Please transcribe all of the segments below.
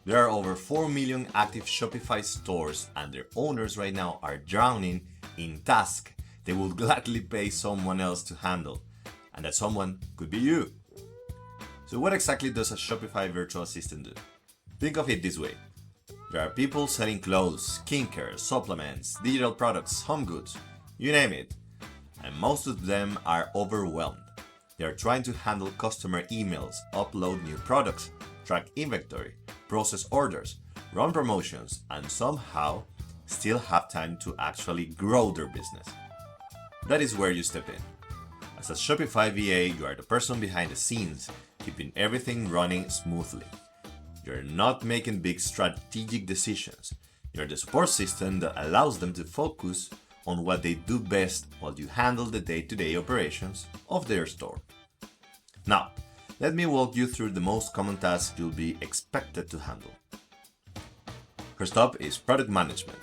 There are over 4 million active Shopify stores, and their owners right now are drowning in tasks they would gladly pay someone else to handle. And that someone could be you. So what exactly does a Shopify Virtual Assistant do? Think of it this way. There are people selling clothes, skincare, supplements, digital products, home goods, you name it. And most of them are overwhelmed. They are trying to handle customer emails, upload new products, track inventory, process orders, run promotions, and somehow still have time to actually grow their business. That is where you step in. As a Shopify VA, you are the person behind the scenes, keeping everything running smoothly. You're not making big strategic decisions. You're the support system that allows them to focus on what they do best while you handle the day-to-day operations of their store. Now, let me walk you through the most common tasks you'll be expected to handle. First up is product management.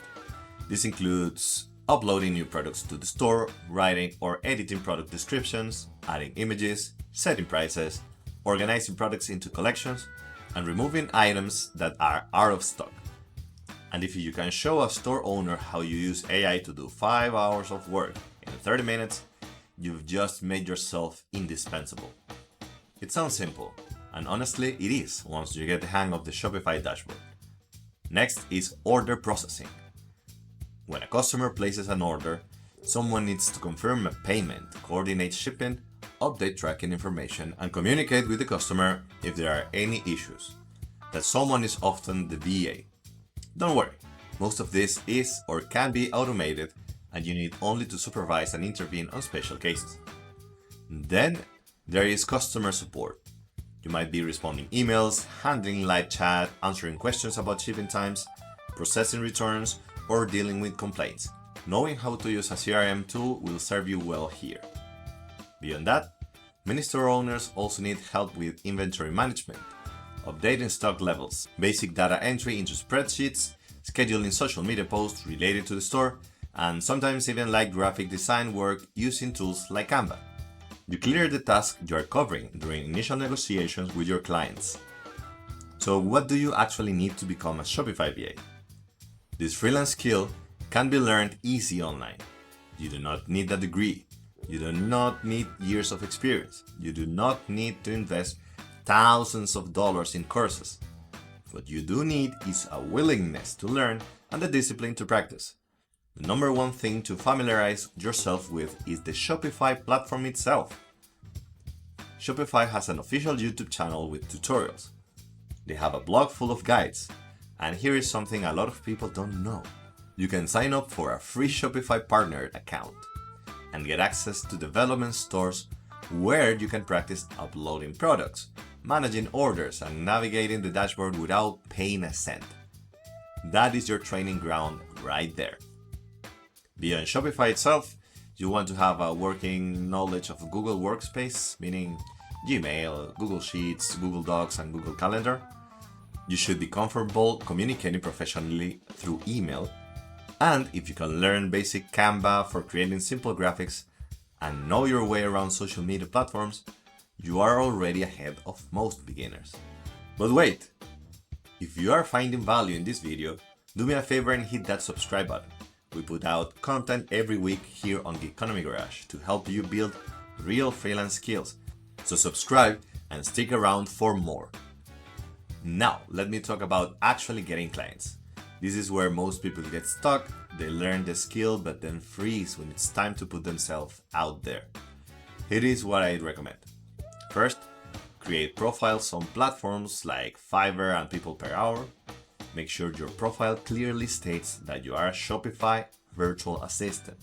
This includes uploading new products to the store, writing or editing product descriptions, adding images, setting prices, organizing products into collections, and removing items that are out of stock. And if you can show a store owner how you use AI to do 5 hours of work in 30 minutes, you've just made yourself indispensable. It sounds simple, and honestly it is once you get the hang of the Shopify dashboard. Next is order processing. When a customer places an order, someone needs to confirm a payment, coordinate shipping, update tracking information, and communicate with the customer if there are any issues. That someone is often the VA. Don't worry, most of this is or can be automated, and you need only to supervise and intervene on special cases. Then there is customer support. You might be responding emails, handling live chat, answering questions about shipping times, processing returns, or dealing with complaints. Knowing how to use a CRM tool will serve you well here. Beyond that, many store owners also need help with inventory management, updating stock levels, basic data entry into spreadsheets, scheduling social media posts related to the store, and sometimes even light graphic design work using tools like Canva. You clear the task you are covering during initial negotiations with your clients. So what do you actually need to become a Shopify VA? This freelance skill can be learned easy online. You do not need a degree. You do not need years of experience. You do not need to invest thousands of dollars in courses. What you do need is a willingness to learn and the discipline to practice. The number one thing to familiarize yourself with is the Shopify platform itself. Shopify has an official YouTube channel with tutorials. They have a blog full of guides. And here is something a lot of people don't know. You can sign up for a free Shopify Partner account and get access to development stores where you can practice uploading products, managing orders, and navigating the dashboard without paying a cent. That is your training ground right there. Beyond Shopify itself, you want to have a working knowledge of Google Workspace, meaning Gmail, Google Sheets, Google Docs, and Google Calendar. You should be comfortable communicating professionally through email. And if you can learn basic Canva for creating simple graphics and know your way around social media platforms, you are already ahead of most beginners. But wait! If you are finding value in this video, do me a favor and hit that subscribe button. We put out content every week here on Gigconomy Garage to help you build real freelance skills. So subscribe and stick around for more. Now, let me talk about actually getting clients. This is where most people get stuck. They learn the skill but then freeze when it's time to put themselves out there. Here is what I recommend. First, create profiles on platforms like Fiverr and People Per Hour. Make sure your profile clearly states that you are a Shopify Virtual Assistant.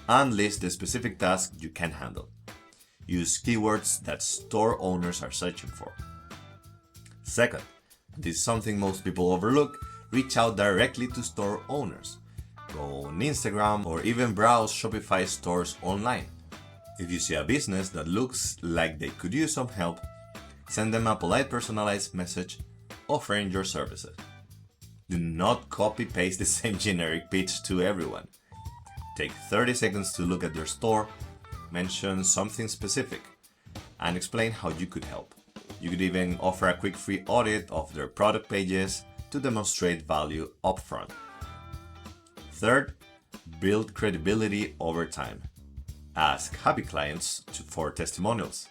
And list the specific tasks you can handle. Use keywords that store owners are searching for. Second, this is something most people overlook, reach out directly to store owners. Go on Instagram or even browse Shopify stores online. If you see a business that looks like they could use some help, send them a polite personalized message offering your services. Do not copy-paste the same generic pitch to everyone. Take 30 seconds to look at their store, mention something specific, and explain how you could help. You could even offer a quick free audit of their product pages to demonstrate value upfront. Third, build credibility over time. Ask happy clients for testimonials.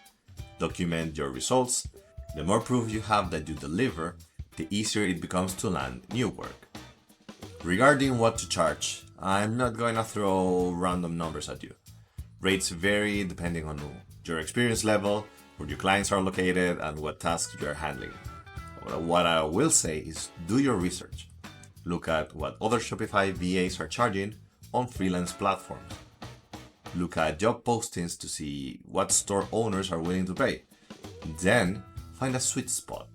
Document your results. The more proof you have that you deliver, the easier it becomes to land new work. Regarding what to charge, I'm not going to throw random numbers at you. Rates vary depending on your experience level, where your clients are located, and what tasks you are handling. What I will say is do your research. Look at what other Shopify VAs are charging on freelance platforms. Look at job postings to see what store owners are willing to pay. Then find a sweet spot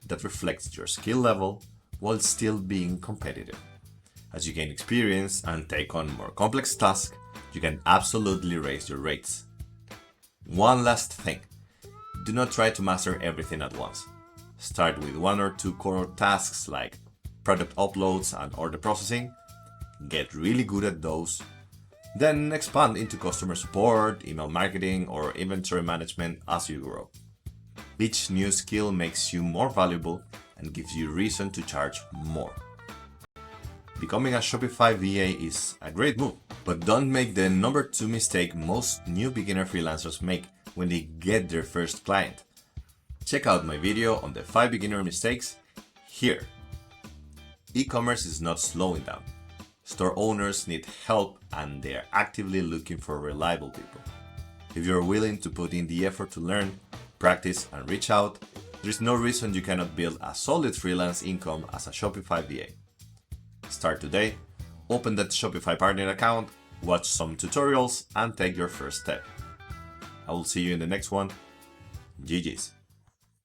that reflects your skill level while still being competitive. As you gain experience and take on more complex tasks, you can absolutely raise your rates. One last thing, do not try to master everything at once. Start with 1 or 2 core tasks like product uploads and order processing. Get really good at those. Then expand into customer support, email marketing, or inventory management as you grow. Each new skill makes you more valuable and gives you reason to charge more. Becoming a Shopify VA is a great move, but don't make the number 2 mistake most new beginner freelancers make when they get their first client. Check out my video on the 5 beginner mistakes here. E-commerce is not slowing down. Store owners need help and they are actively looking for reliable people. If you're willing to put in the effort to learn, practice, and reach out, there's no reason you cannot build a solid freelance income as a Shopify VA. Start today, open that Shopify Partner account, watch some tutorials, and take your first step. I will see you in the next one. GG's.